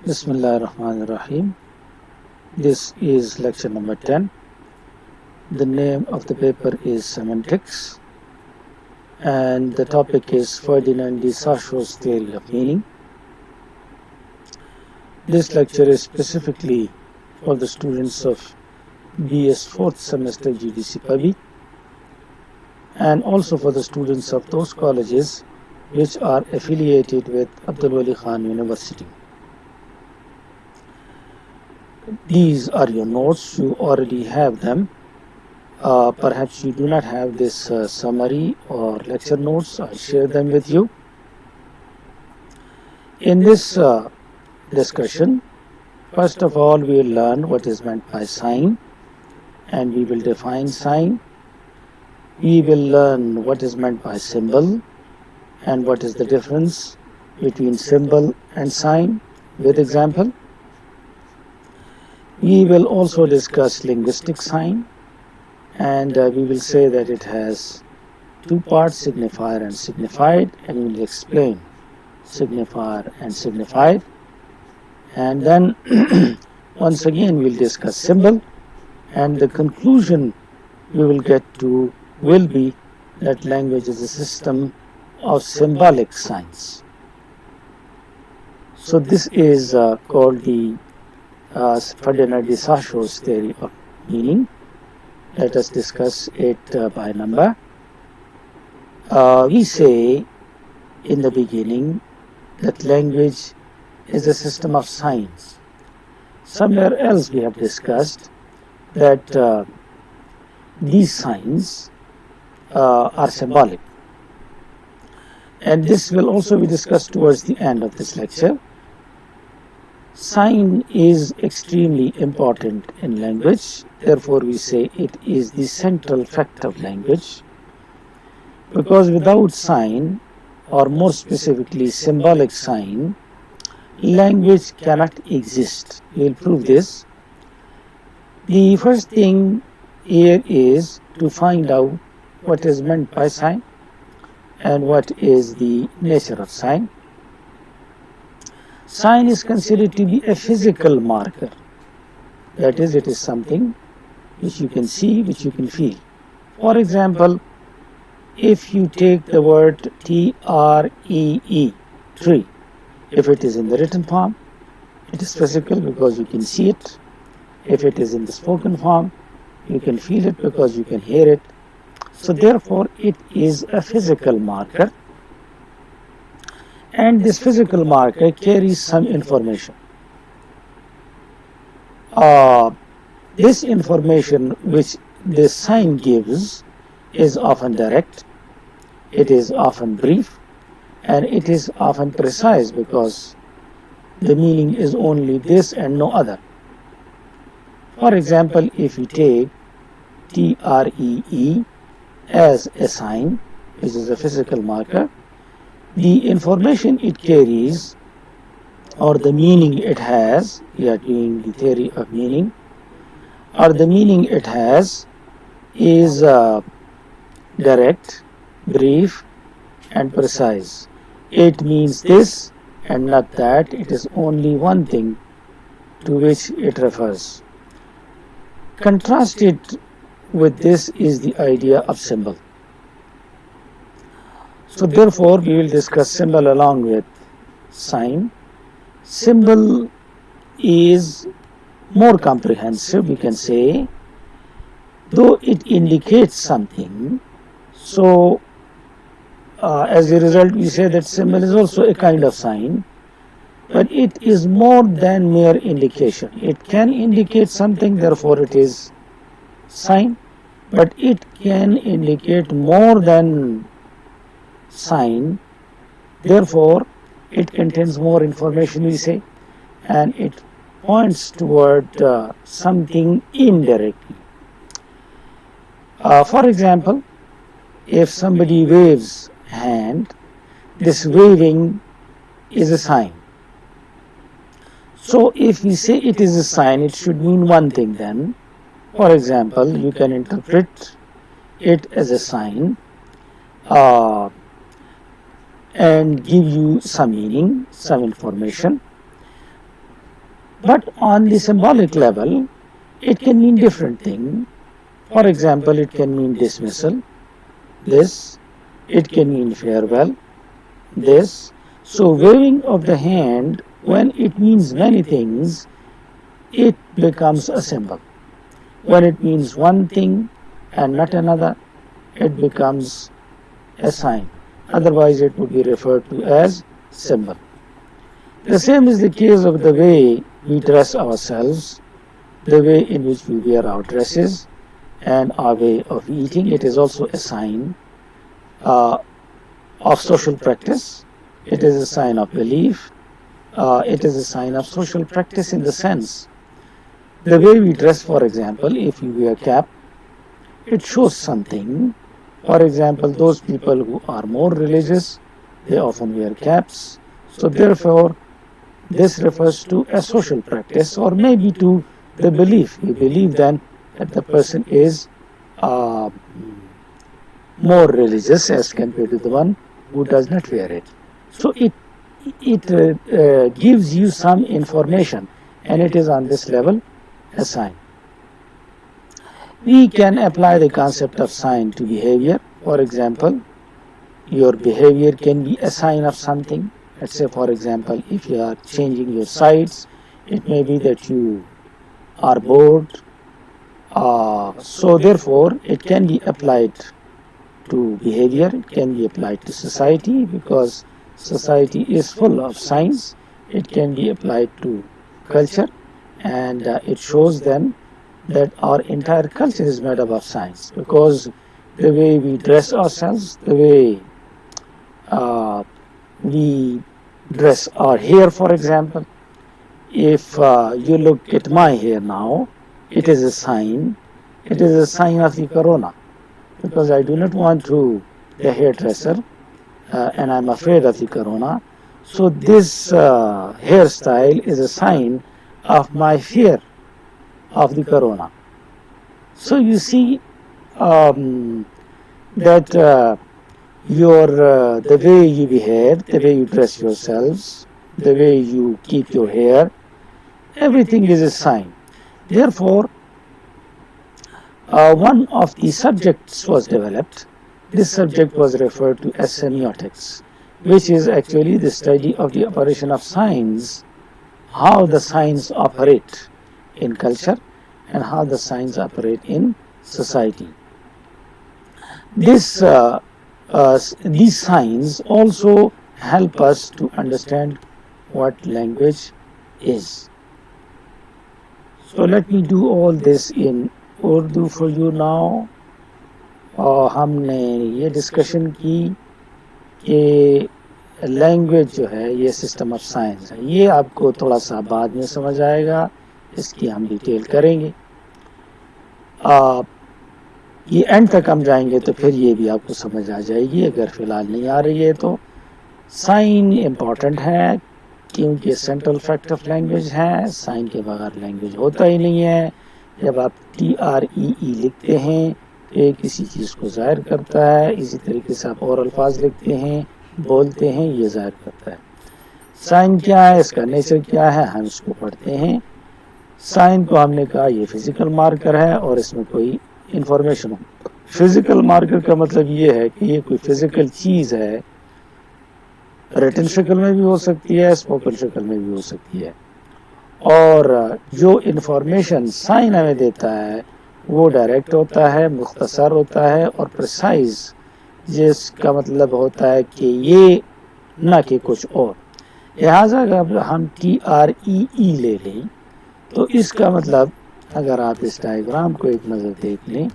Bismillah ar-Rahman ar-Rahim. This is lecture number 10. The name of the paper is Semantics, and the topic is Ferdinand de Saussure's theory of meaning. This lecture is specifically for the students of BS 4th semester GDC PABI, and also for the students of those colleges which are affiliated with Abdul Wali Khan University. These are your notes. You already have them. Perhaps you do not have this summary or lecture notes. I share them with you. In this discussion, first of all, we will learn what is meant by sign, and we will define sign. We will learn what is meant by symbol and what is the difference between symbol and sign with example. We will also discuss linguistic sign, and we will say that it has two parts, signifier and signified, and we will explain signifier and signified. And then once again we will discuss symbol, and the conclusion we will get to will be that language is a system of symbolic signs. So this is called the Ferdinand de Saussure's theory of meaning. Let us discuss it by number. We say in the beginning that language is a system of signs. Somewhere else we have discussed that these signs are symbolic. And this will also be discussed towards the end of this lecture. Sign is extremely important in language. Therefore, we say it is the central fact of language. Because without sign, or more specifically symbolic sign, language cannot exist. We will prove this. The first thing here is to find out what is meant by sign and what is the nature of sign. Sign is considered to be a physical marker. That is, it is something which you can see, which you can feel. For example, if you take the word T-R-E-E, tree, if it is in the written form, it is physical because you can see it. If it is in the spoken form, you can feel it because you can hear it. So therefore, it is a physical marker. And this physical marker carries some information. This information which this sign gives is often direct, it is often brief, and it is often precise because the meaning is only this and no other. For example, if you take T-R-E-E as a sign, which is a physical marker, the information it carries or the meaning it has, we are doing the theory of meaning, or the meaning it has is direct, brief, and precise. It means this and not that. It is only one thing to which it refers. Contrasted with this is the idea of symbol. So therefore, we will discuss symbol along with sign. Symbol is more comprehensive, we can say, though it indicates something. So as a result, we say that symbol is also a kind of sign, but it is more than mere indication. It can indicate something, therefore it is sign, but it can indicate more than sign, therefore it contains more information, we say, and it points toward something indirectly. For example, if somebody waves hand, this waving is a sign. So if we say it is a sign, it should mean one thing then. For example, you can interpret it as a sign and give you some meaning, some information. But on the symbolic level, it can mean different things. For example, it can mean dismissal, this, it can mean farewell, this. So waving of the hand, when it means many things, it becomes a symbol. When it means one thing and not another, it becomes a sign. Otherwise, it would be referred to as symbol. The same is the case of the way we dress ourselves, the way in which we wear our dresses, and our way of eating. It is also a sign of social practice. It is a sign of belief. It is a sign of social practice in the sense. The way we dress, for example, if you wear cap, it shows something. For example, those people who are more religious, they often wear caps. So therefore, this refers to a social practice or maybe to the belief. We believe then that the person is more religious as compared to the one who does not wear it. So it gives you some information, and it is on this level a sign. We can apply the concept of sign to behavior. For example, your behavior can be a sign of something. Let's say, for example, if you are changing your sides, it may be that you are bored. So therefore, it can be applied to behavior, it can be applied to society, because society is full of signs. It can be applied to culture, and it shows then that our entire culture is made up of signs, because the way we dress ourselves, the way we dress our hair, for example. If you look at my hair now, it is a sign. It is a sign of the corona, because I do not want to the hairdresser, and I'm afraid of the corona. So this hairstyle is a sign of my fear of the corona. So you see that the way you behave, the way you dress yourselves, the way you keep your hair, everything is a sign. Therefore, one of the subjects was developed. This subject was referred to as semiotics, which is actually the study of the operation of signs, how the signs operate in culture and how the signs operate in society. These signs also help us to understand what language is. So let me do all this in Urdu for you now. اور ہم نے یہ discussion کی کہ language جو ہے یہ system of science ہے. یہ آپ کو تھوڑا سا بعد میں سمجھ آئے گا, اس کی ہم ڈیٹیل کریں گے. یہ اینڈ تک ہم جائیں گے تو پھر یہ بھی آپ کو سمجھ آ جائے گی. اگر فی الحال نہیں آ رہی ہے تو سائن امپورٹنٹ ہے, کیونکہ سینٹرل فیکٹ آف لینگویج ہے. سائن کے بغیر لینگویج ہوتا ہی نہیں ہے. جب آپ TREE لکھتے ہیں تو یہ کسی چیز کو ظاہر کرتا ہے. اسی طریقے سے آپ اور الفاظ لکھتے ہیں, بولتے ہیں, یہ ظاہر کرتا ہے. سائن کیا ہے, اس کا نیچر کیا ہے, ہم اس کو پڑھتے ہیں. سائن کو ہم نے کہا یہ فزیکل مارکر ہے اور اس میں کوئی انفارمیشن ہو. فزیکل مارکر کا مطلب یہ ہے کہ یہ کوئی فزیکل چیز ہے, ریٹن شکل میں بھی ہو سکتی ہے, اسپوکن شکل میں بھی ہو سکتی ہے. اور جو انفارمیشن سائن ہمیں دیتا ہے وہ ڈائریکٹ ہوتا ہے, مختصر ہوتا ہے اور پریسائز, جس کا مطلب ہوتا ہے کہ یہ نہ کہ کچھ اور. لہٰذا اگر ہم TREE لے لیں تو اس کا مطلب, اگر آپ اس ڈائیگرام کو ایک نظر دیکھ لیں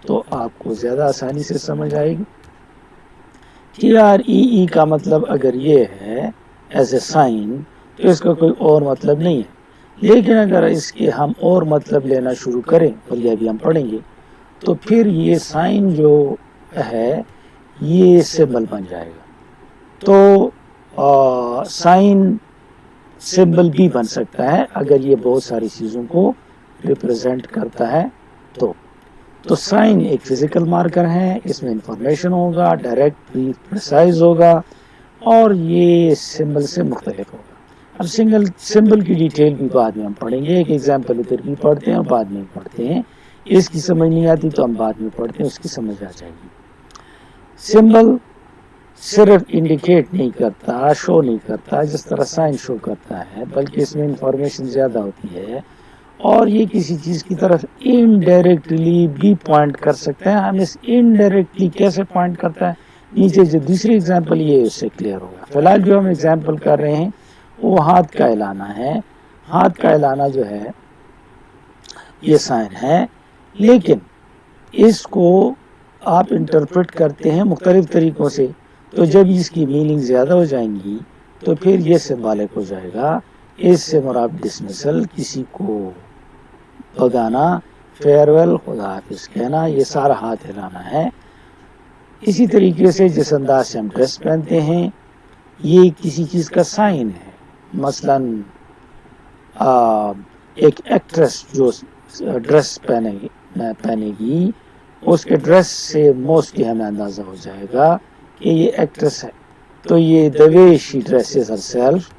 تو آپ کو زیادہ آسانی سے سمجھ آئے گی. TREE کا مطلب اگر یہ ہے ایز اے سائن تو اس کا کوئی اور مطلب نہیں ہے. لیکن اگر اس کے ہم اور مطلب لینا شروع کریں, اور یہ بھی ہم پڑھیں گے, تو پھر یہ سائن جو ہے یہ سمبل بن جائے گا. تو سائن سمبل بھی بن سکتا ہے اگر یہ بہت ساری چیزوں کو ریپرزینٹ کرتا ہے. تو سائن ایک فزیکل مارکر ہے, اس میں انفارمیشن ہوگا, ڈائریکٹ پریسائز ہوگا, اور یہ سمبل سے مختلف ہوگا. اب سمبل کی ڈیٹیل بھی بعد میں ہم پڑھیں گے. ایک ایگزامپل ادھر بھی پڑھتے ہیں اور بعد میں پڑھتے ہیں. اس کی سمجھ نہیں آتی تو ہم بعد میں پڑھتے ہیں, اس کی سمجھ آ جائے گی. سمبل صرف انڈیکیٹ نہیں کرتا, شو نہیں کرتا جس طرح سائن شو کرتا ہے, بلکہ اس میں انفارمیشن زیادہ ہوتی ہے, اور یہ کسی چیز کی طرف انڈائریکٹلی بھی پوائنٹ کر سکتے ہیں. ہم اس انڈائریکٹلی کیسے پوائنٹ کرتا ہے, نیچے جو دوسری ایگزامپل یہ اس سے کلیئر ہوگا. فی الحال جو ہم ایگزامپل کر رہے ہیں وہ ہاتھ کا ہلانا ہے. ہاتھ کا ہلانا جو ہے یہ سائن ہے, لیکن اس کو آپ انٹرپریٹ کرتے ہیں مختلف طریقوں سے. تو جب اس کی میننگ زیادہ ہو جائیں گی تو پھر یہ سمبولک ہو جائے گا. اس سے مراد ڈسمسل, کسی کو بھگانا, فیئرویل, خدا حافظ کہنا, یہ سارا ہاتھ ہلانا ہے. اسی طریقے سے جس انداز سے ہم ڈریس پہنتے ہیں یہ کسی چیز کا سائن ہے. مثلاً ایک ایکٹریس جو ڈریس پہنے گی, اس کے ڈریس سے موسٹلی ہمیں اندازہ ہو جائے گا کہ یہ ایکٹریس ہے. تو یہ the way she dresses herself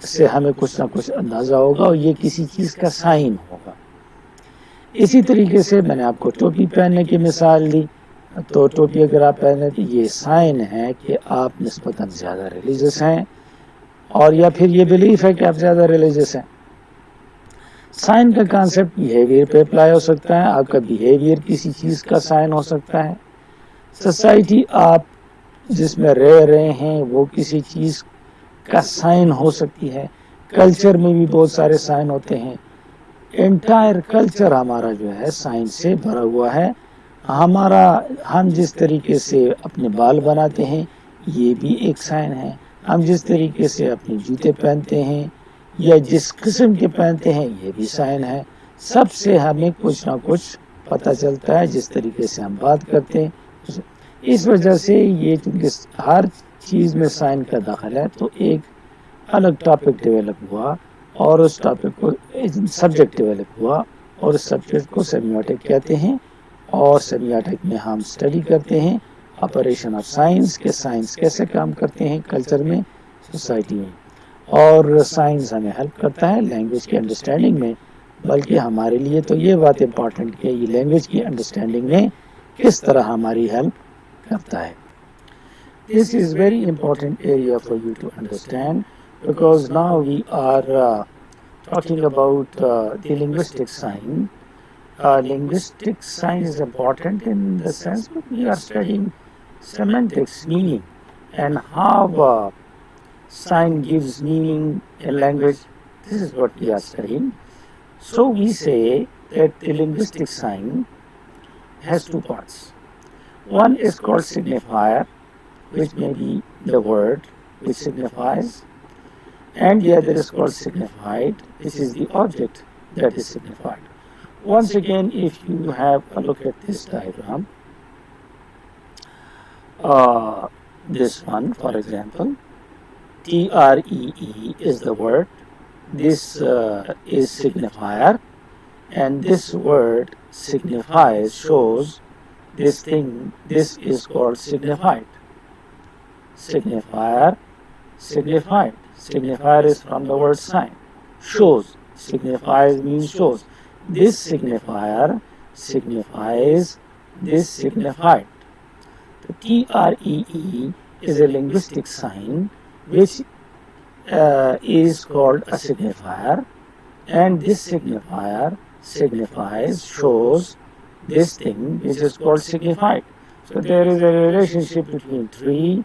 سے ہمیں کچھ نہ کچھ اندازہ ہوگا, اور یہ کسی چیز کا سائن ہوگا. اسی طریقے سے میں نے آپ کو ٹوپی پہننے کی مثال دی. تو ٹوپی اگر آپ پہنے تو یہ سائن ہے کہ آپ نسبتاً زیادہ ریلیجس ہیں, اور یا پھر یہ بلیف ہے کہ آپ زیادہ ریلیجس ہیں. سائن کا کانسیپٹ بیہیویئر پہ اپلائی ہو سکتا ہے. آپ کا بیہیویئر کسی چیز کا سائن ہو سکتا ہے. سوسائٹی آپ جس میں رہ رہے ہیں وہ کسی چیز کا سائن ہو سکتی ہے. کلچر میں بھی بہت سارے سائن ہوتے ہیں. انٹائر کلچر ہمارا جو ہے سائن سے بھرا ہوا ہے. ہم جس طریقے سے اپنے بال بناتے ہیں یہ بھی ایک سائن ہے. ہم جس طریقے سے اپنے جوتے پہنتے ہیں یا جس قسم کے پہنتے ہیں یہ بھی سائن ہے. سب سے ہمیں کچھ نہ کچھ پتہ چلتا ہے جس طریقے سے ہم بات کرتے ہیں. اس وجہ سے یہ چونکہ ہر چیز میں سائن کا دخل ہے تو ایک الگ ٹاپک ڈیولپ ہوا, اور اس ٹاپک کو سبجیکٹ ڈیولپ ہوا, اور اس سبجیکٹ کو سیمیوٹک کہتے ہیں. اور سیمیوٹک میں ہم اسٹڈی کرتے ہیں آپریشن آف سائنس, کے سائنس کیسے کام کرتے ہیں کلچر میں, سوسائٹی میں. اور سائنس ہمیں ہیلپ کرتا ہے لینگویج کی انڈرسٹینڈنگ میں, بلکہ ہمارے لیے تو یہ بات امپورٹنٹ کہ یہ لینگویج کی انڈرسٹینڈنگ میں کس طرح ہماری ہیلپ کرتا ہے. This is very important area for you to understand, because now we are talking about the linguistic sign. Linguistic sign is important in the sense that we are studying semantics, meaning, and how sign gives meaning in language. This is what we are studying. So we say that the linguistic sign has two parts. One is called signifier, which may be the word which signifies, and the other is called signified, which is the object that is signified. Once again, if you have a look at this diagram, this one, for example, TREE is the word, this is signifier, and this word signifies, shows this thing, this is called signified. Signifier, signified. Signifier is from the word sign. Shows, signifies means shows. This signifier signifies this signified. The TREE is a linguistic sign which is called a signifier, and this signifier signifies, shows this thing which is called signified. So there is a relationship between tree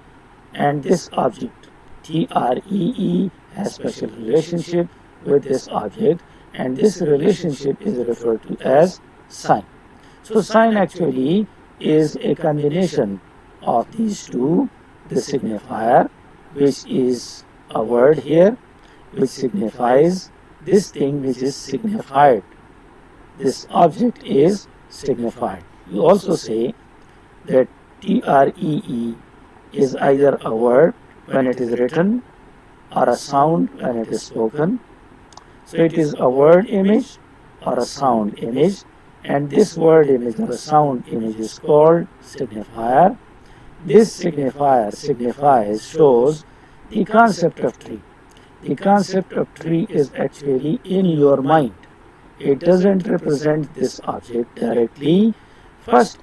and this object. TREE has special relationship with this object, and this relationship is referred to as sign. So sign actually is a combination of these two. The signifier, which is a word here, which signifies this thing which is signified. This object is signified. You also say that TREE is either a word when it is written or a sound when it is spoken. So it is a word image or a sound image, and this word image or a sound image is called signifier. This signifier signifies, shows the concept of tree. the concept of tree is actually in your mind. It doesn't represent this object directly. First,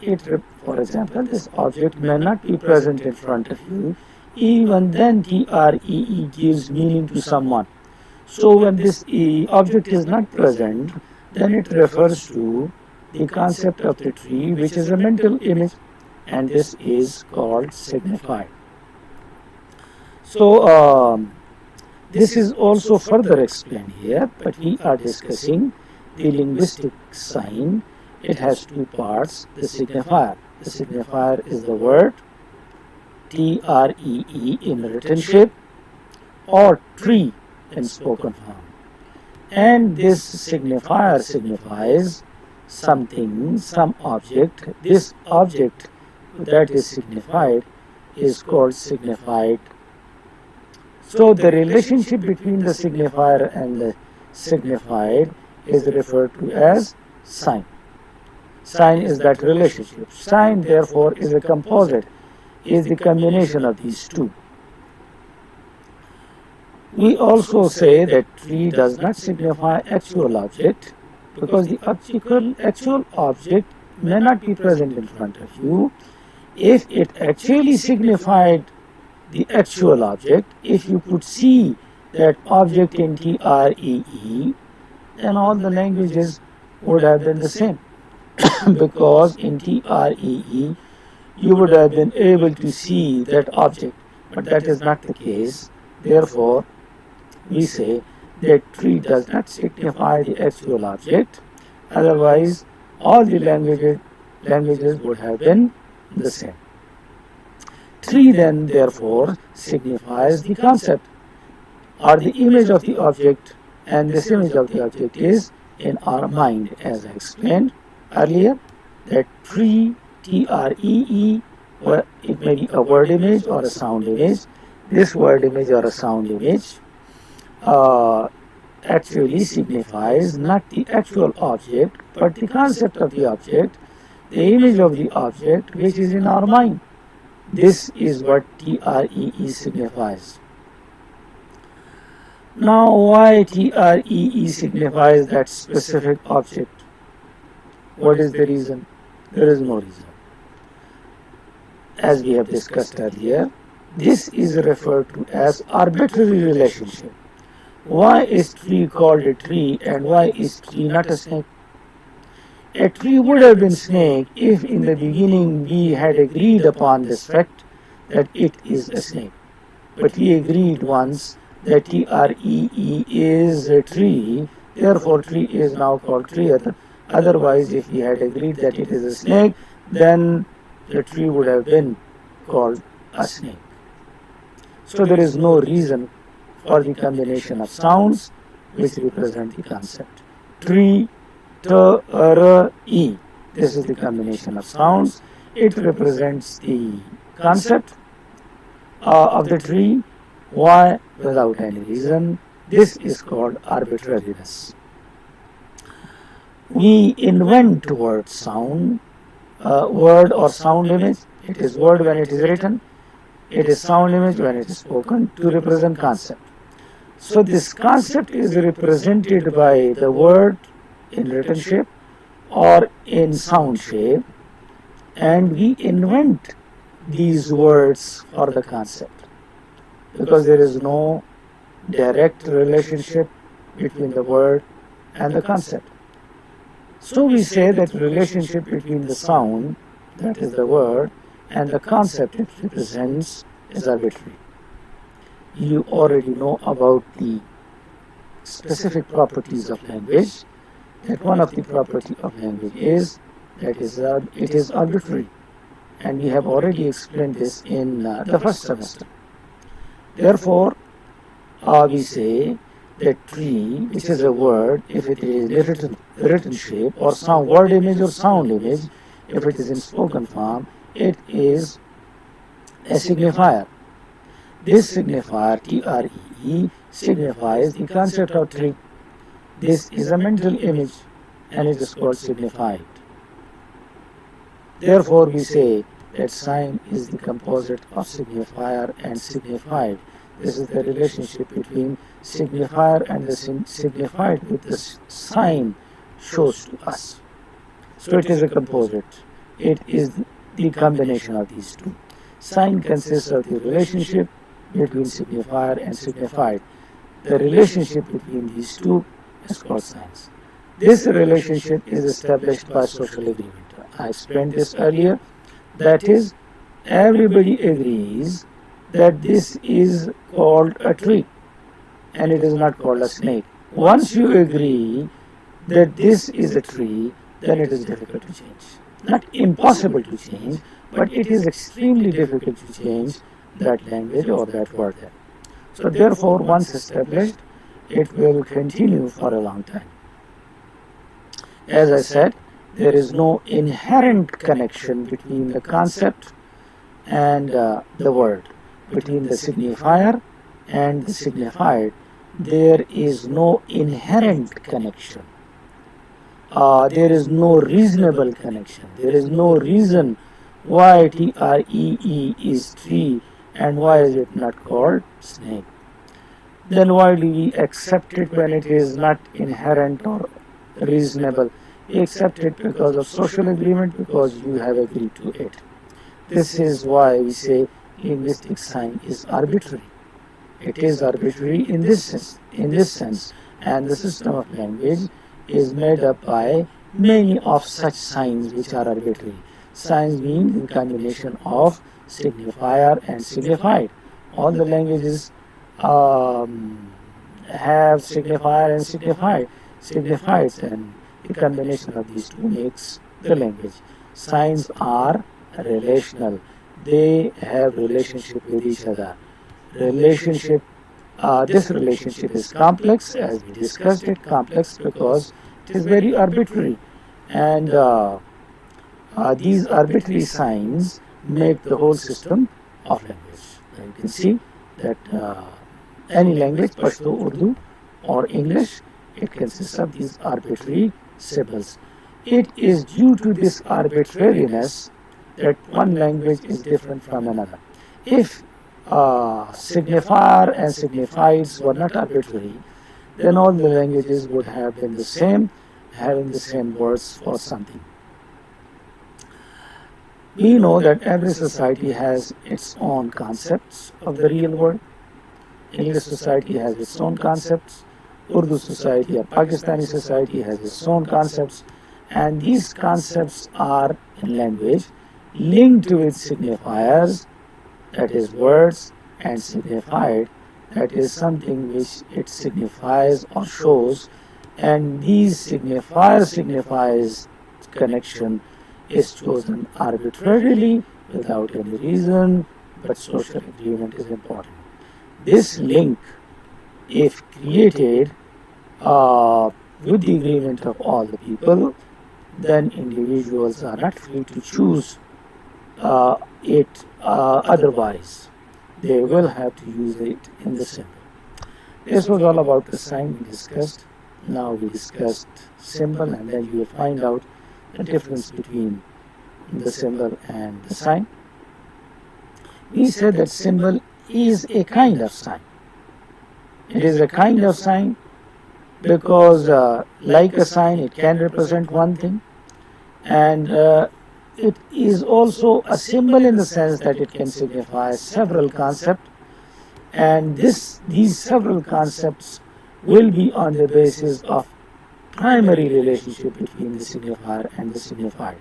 for example, this object may not be present in front of you. Even then, TREE gives meaning to someone. So when this object is not present, then it refers to the concept of the tree, which is a mental image, and this is called signified. So this is also further explained here, but we are discussing the linguistic sign. It has two parts, the signifier. The signifier is the word TREE in written shape or tree in spoken form. And this signifier signifies something, some object. This object that is signified is called signified. So the relationship between the signifier and the signified is referred to as sign. Sign is that relationship. Sign, therefore, is a composite, is the combination of these two. We also say that tree does not signify actual object because the actual object may not be present in front of you. If it actually signified the actual object, if you could see that object in TREE, then all the languages would have been the same. Because in TREE, you would have been able to see that object, but that is not the case. Therefore, we say that tree does not signify the actual object. Otherwise, all the languages would have been the same. Tree then, therefore, signifies the concept or the image of the object, and this image of the object is in our mind, as I explained earlier, that tree, TREE, it may be a word image or a sound image. This word image or a sound image actually signifies not the actual object, but the concept of the object, the image of the object, which is in our mind. This is what TREE signifies. Now, why TREE signifies that specific object? What is the reason? There is no reason. As we have discussed earlier, this is referred to as arbitrary relationship. Why is tree called a tree and why is tree not a snake? A tree would have been snake if in the beginning we had agreed upon this fact that it is a snake. But we agreed once that TREE is a tree, therefore tree is now called tree. Otherwise, if we had agreed that it is a snake, then the tree would have been called a snake. So there is no reason for the combination of sounds which represent the concept. Tree, T-R-E. This is the combination of sounds. It represents the concept of the tree. Why? Without any reason. This is called arbitrariness. We invent word sound, word or sound image. It is word when it is written. It is sound image when it is spoken to represent concept. So this concept is represented by the word in written shape or in sound shape, and we invent these words for the concept because there is no direct relationship between the word and the concept. So we say that relationship between the sound, that is the word, and the concept it represents is arbitrary. You already know about the specific properties of language, that one of the property of language is that it is arbitrary, and we have already explained this in the first semester. Therefore, we say that tree, which is a word, if it is written shape or sound, word image or sound image, if it is in spoken form, it is a signifier. This signifier, TREE, signifies the concept of tree. This is a mental image and it is called signified. Therefore, we say that sign is the composite of signifier and signified. This is the relationship between signifier and the signified with the sign shows to us. So it is a composite. It is the combination of these two. Sign consists of the relationship between signifier and signified. The relationship between these two is called signs. This relationship is established by social agreement. I explained this earlier. That is, everybody agrees that this is called a tree and it is not called a snake. Once you agree that this is a tree, then it is difficult to change. Not impossible to change, but it is extremely difficult to change that language or that word there. So therefore, once established, it will continue for a long time. As I said, there is no inherent connection between the concept and the word, between the signifier and the signified. There is no inherent connection. There is no reasonable connection. There is no reason why tree is tree and why is it not called snake. Then why do we accept it when it is not inherent or reasonable? We accept it because of social agreement, because you have agreed to it. This is why we say linguistic sign is arbitrary. It is arbitrary in this sense, and the system of language is made up by many of such signs which are arbitrary. Signs mean the combination of signifier and signified. All the languages have signifier and signifieds, and the combination of these two makes the language. Signs are relational. They have relationship with each other. This relationship is complex, as we discussed it, complex because it is very arbitrary, and these arbitrary signs make the whole system of language. Now you can see that any language, Pashto, Urdu or English, it consists of these arbitrary symbols. It is due to this arbitrariness that one language is different from another. If signifier and signifieds were not arbitrary, then all the languages would have been the same, having the same words for something. We know that every society has its own concepts of the real world. English society has its own concepts. Urdu society or Pakistani society has its own concepts. And these concepts are in language linked with signifiers, that is words, and signified, that is something which it signifies or shows. And these signifies connection is chosen arbitrarily without any reason, but social agreement is important. This link, if created with the agreement of all the people, then individuals are not free to choose it otherwise. They will have to use it in the symbol. This was all about the sign we discussed. Now we discussed symbol, and then you will find out the difference between the symbol and the sign. We said that symbol is a kind of sign. It is a kind of sign because like a sign, it can represent one thing, and it is also a symbol in the sense that it can signify several concepts, and these several concepts will be on the basis of primary relationship between the signifier and the signified.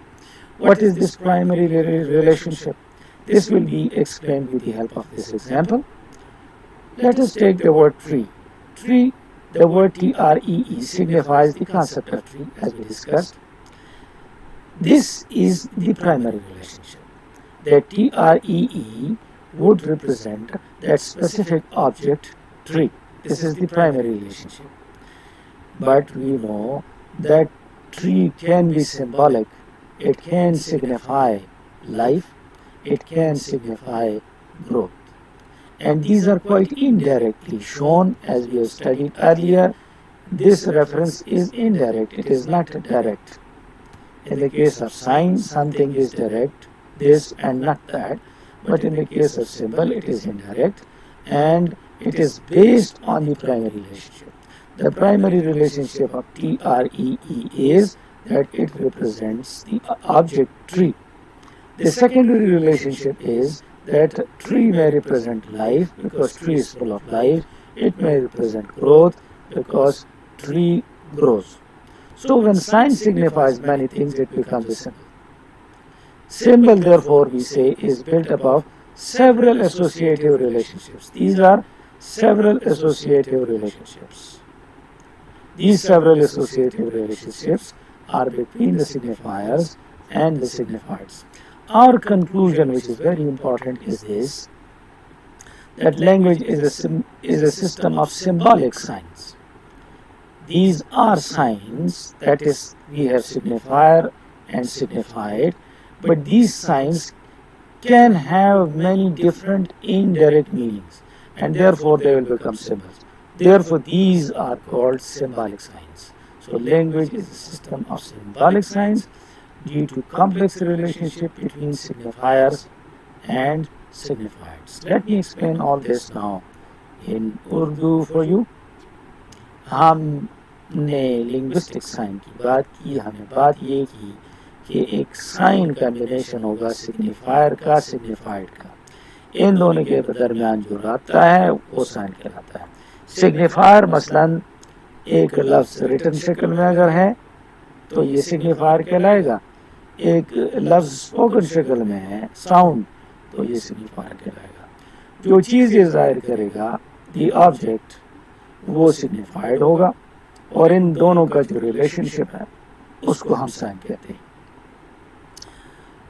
What is this primary relationship? This will be explained with the help of this example. Let us take the word tree. Tree, the word tree signifies the concept of tree, as we discussed. This is the primary relationship. The tree would represent that specific object, tree. This is the primary relationship. But we know that tree can be symbolic. It can signify life. It can signify growth. And these are quite indirectly shown, as we have studied earlier. This reference is indirect. It is not direct. In the case of sign, something is direct, this and not that. But in the case of symbol, it is indirect. And It is based on the primary relationship. The primary relationship of TREE is that it represents the object tree. The secondary relationship is that tree may represent life because tree is full of life. It may represent growth because tree grows. So when sign signifies many things, it becomes a symbol. Symbol, therefore, we say, is built up of several associative relationships. These are several associative relationships. These several associative relationships are between the signifiers and the signifieds. Our conclusion, which is very important, is this: that language is a system of symbolic signs. These are signs, that is, we have signifier and signified, but these signs can have many different indirect meanings, and therefore they will become symbols. Therefore, these are called symbolic signs. So language is a system of symbolic signs due to complex relationship between signifiers and signifieds. Let me explain all this now in Urdu for you. हमने linguistic sign की बात की, हमने बात ये की कि एक साइन कॉम्बिनेशन होगा सिग्निफायर का सिग्निफाइड का, इन दोनों के दरमियान जो रबता है वो साइन कहलाता है। सिग्निफायर मसलन एक लफ्ज़ रिटन शक्ल में अगर है तो ये सिग्निफायर कहलाएगा, एक लफ्ज़ स्पोकन शक्ल में है साउंड तो ये सिग्निफायर कहलाएगा। जो चीज़ ये ज़ाहिर करेगा दी ऑब्जेक्ट वो सिग्निफाइड होगा, और इन दोनों का जो रिलेशनशिप है उसको हम साइन कहते हैं।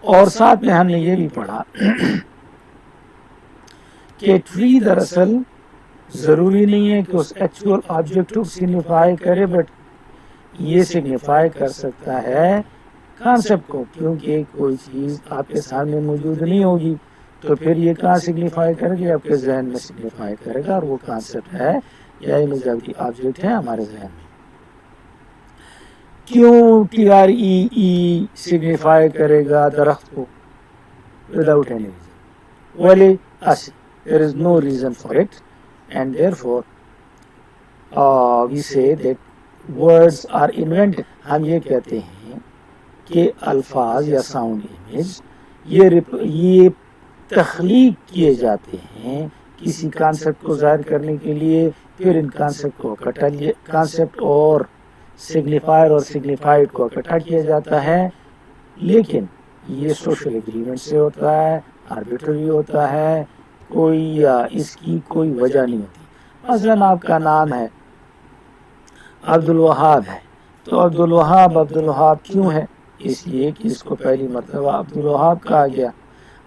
और साथ में हमने ये भी पढ़ा कि ट्री दरअसल ज़रूरी नहीं है कि उस एक्चुअल ऑब्जेक्ट को सिग्निफाई करे, बट ये सिग्निफाई कर सकता है कॉन्सेप्ट को, क्योंकि कोई चीज़ आपके सामने मौजूद नहीं होगी तो फिर ये कहाँ सिग्निफाई करेगी, आपके जहन में सिग्निफाई करेगा, और वो कॉन्सेप्ट है या इमेजरी ऑब्जेक्ट है हमारे जहन में। क्यों TREE सिग्निफाई करेगा दरख्त को विदाउट एनी रीजन? वेल ऐसे there is no reason for it, and therefore we say that words are invented. हम ये कहते हैं कि अल्फाज या साउंड इमेज ये तख्लीक किए जाते हैं किसी कॉन्सेप्ट को ज़ाहिर करने के लिए, फिर इन कॉन्सेप्ट को कॉन्सेप्ट और सिग्निफायर और सिग्निफाइड को इकट्ठा किया जाता है, लेकिन ये सोशल एग्रीमेंट से होता है, आर्बिट्ररी होता है, कोई इसकी कोई वजह नहीं होती। मसलन आपका नाम है अब्दुल वहाब है, तो अब्दुल वहाब क्यों है? इसलिए कि इसको पहली मरतबा अब्दुल वहाब कहा गया।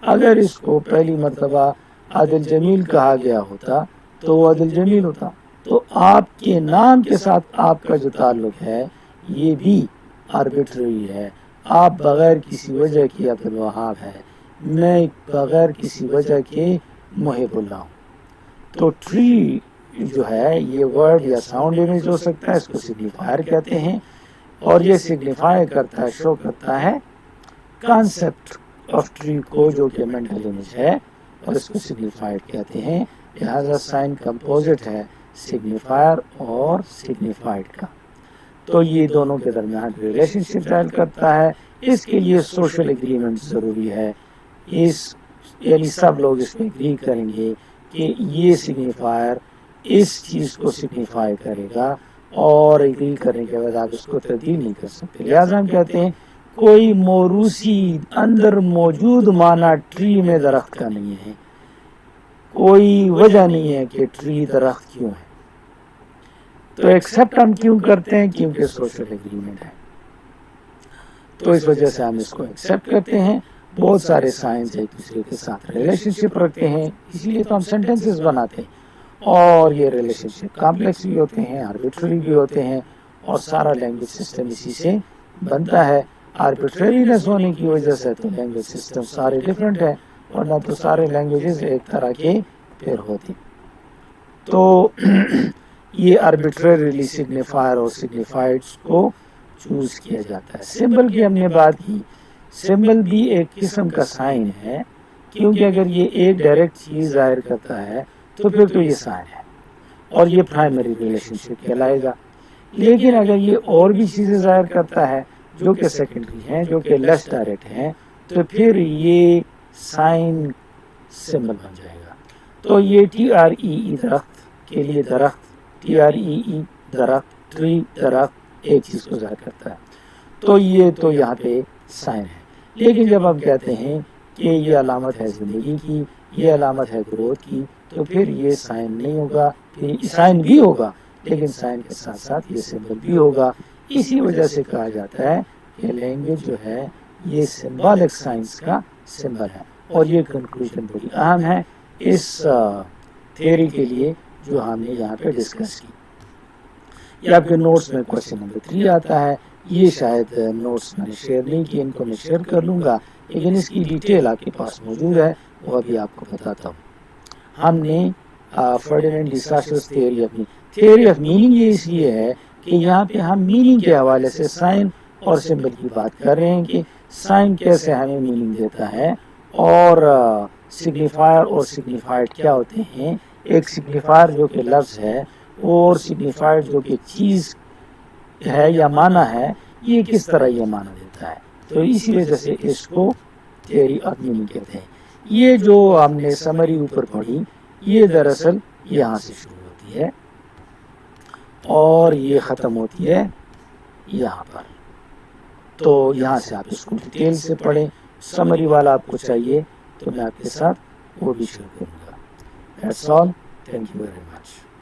अगर इसको पहली मरतबा आदिल जमील कहा गया होता तो वो आदिल जमील होता। तो आपके नाम के साथ आपका जो ताल्लुक है ये भी आर्बिट्ररी है। आप बग़ैर किसी वजह के अब्दुल वहाब है, मैं बग़ैर किसी वजह के मुहिबुल्लाह हूँ। तो ट्री जो है ये वर्ड या साउंड इमेज हो सकता है, इसको सिग्निफायर कहते हैं, और ये सिग्निफाई करता है, शो करता है कॉन्सेप्ट ऑफ ट्री को जो कि मेंटल इमेज है, और इसको सिग्निफाइड कहते हैं। लिहाजा साइन कंपोजिट है सिग्निफायर और सिग्निफाइड का। तो ये दोनों के दरमियान रिलेशनशिप जाहिर करता है। इसके लिए सोशल एग्रीमेंट ज़रूरी है। यानी सब लोग इस पर एग्री करेंगे कि ये सिग्निफायर इस चीज़ को सिग्निफाई करेगा, और एग्री करने के बाद आप इसको तब्दील नहीं कर सकते। लिहाजा हम कहते हैं कोई मोरूसी अंदर मौजूद माना ट्री में दरख्त का नहीं है, कोई वजह नहीं है कि ट्री दरख्त क्यों है। तो एक्सेप्ट हम क्यों करते हैं? क्योंकि सोशल एग्रीमेंट है, तो इस वजह से हम इसको एक्सेप्ट करते हैं। बहुत सारे साइंस एक दूसरे के साथ रिलेशनशिप रखते हैं, इसीलिए तो हम सेंटेंसेस बनाते हैं, और ये रिलेशनशिप कॉम्प्लेक्स भी होते हैं, आर्बिट्ररी भी होते हैं, और सारा लैंग्वेज सिस्टम इसी से बनता है। आर्बिट्ररीनेस होने की वजह से तो लैंग्वेज सिस्टम सारे डिफरेंट है, वरना तो सारे लैंग्वेजेस एक तरह के पेयर होते। तो ये आर्बिट्ररीली सिग्निफायर और सिग्निफाइड्स को चूज़ किया जाता है। सिंबल की हमने बात की, सिंबल भी एक किस्म का साइन है, क्योंकि अगर ये एक डायरेक्ट चीज़ ज़ाहिर करता है تو پھر تو یہ سائن ہے اور یہ پرائمری ریلیشن شپ کہلائے گا. لیکن اگر یہ اور بھی چیزیں ظاہر کرتا ہے جو کہ سیکنڈری ہیں، جو کہ لیس ڈائریکٹ ہیں، تو پھر یہ سائن سمبل بن جائے گا. تو یہ ٹی آر ای ای درخت کے لیے درخت، ٹی آر ای ای درخت، ٹری درخت ایک چیز کو ظاہر کرتا ہے. تو یہ تو یہاں پہ سائن ہے. لیکن جب ہم کہتے ہیں کہ یہ علامت ہے زندگی کی، یہ علامت ہے گروتھ کی، تو پھر یہ سائن نہیں ہوگا، پھر سائن بھی ہوگا لیکن سائن کے ساتھ ساتھ یہ سمبل بھی ہوگا. اسی وجہ سے کہا جاتا ہے کہ لینگویج جو ہے یہ سمبولک سائنس کا سمبل ہے. اور یہ کنکلوژن بڑی اہم ہے اس تھیوری کے لیے جو ہم نے یہاں پہ ڈسکس کی. یہ آپ کے نوٹس میں کوشچن نمبر 3 آتا ہے. یہ شاید نوٹس میں نے شیئر نہیں کی، ان کو میں شیئر کر لوں گا، لیکن اس کی ڈیٹیل آپ کے پاس موجود ہے، وہ ابھی آپ کو بتاتا ہوں. ہم نے Ferdinand de Saussure theory of meaning یہ اس لیے ہے کہ یہاں پہ ہم میننگ کے حوالے سے سائن اور سمبل کی بات کر رہے ہیں کہ سائن کیسے ہمیں میننگ دیتا ہے اور سگنیفائر اور سگنیفائڈ کیا ہوتے ہیں. ایک سگنیفائر جو کہ لفظ ہے اور سگنیفائڈ جو کہ چیز ہے یا معنی ہے، یہ کس طرح یہ معنی دیتا ہے. تو اسی وجہ سے اس کو تھیوری آف میننگ کہتے ہیں. یہ جو ہم نے سمری اوپر پڑھی یہ دراصل یہاں سے شروع ہوتی ہے اور یہ ختم ہوتی ہے یہاں پر. تو یہاں سے آپ اس کو ڈیٹیل سے پڑھیں. سمری والا آپ کو چاہیے تو میں آپ کے ساتھ وہ بھی شیئر کروں گا. That's all. Thank you very much.